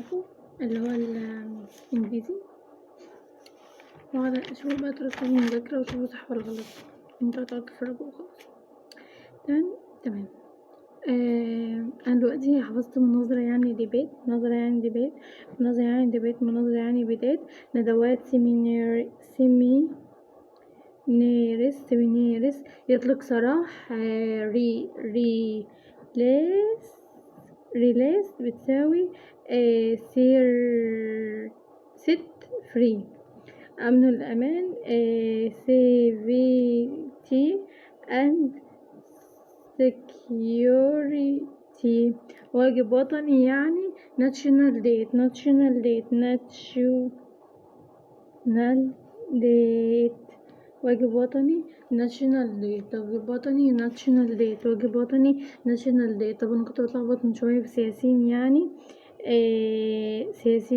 تعرفوا اللي هو الإنجليزي، واقعد اشوفوا بقى ترتبوا المذاكرة وشوفوا صح ولا غلط، انتوا هتقعدوا تتفرجوا وخلاص. تمام. انا دلوقتي حفظت مناظرة يعني ديبيت، مناظرة يعني ديبيت، مناظرة يعني ديبيت، مناظرة يعني بداية، ندوات، سيمينيرس، يطلق سراح، ريليس بتساوي ست فري، أمن الأمان، safety and security، واجب وطني يعني national date، واجب وطني national date، واجب وطني national date. طب انا كنت بتلخبط من شوية في سياسيين يعني سياسي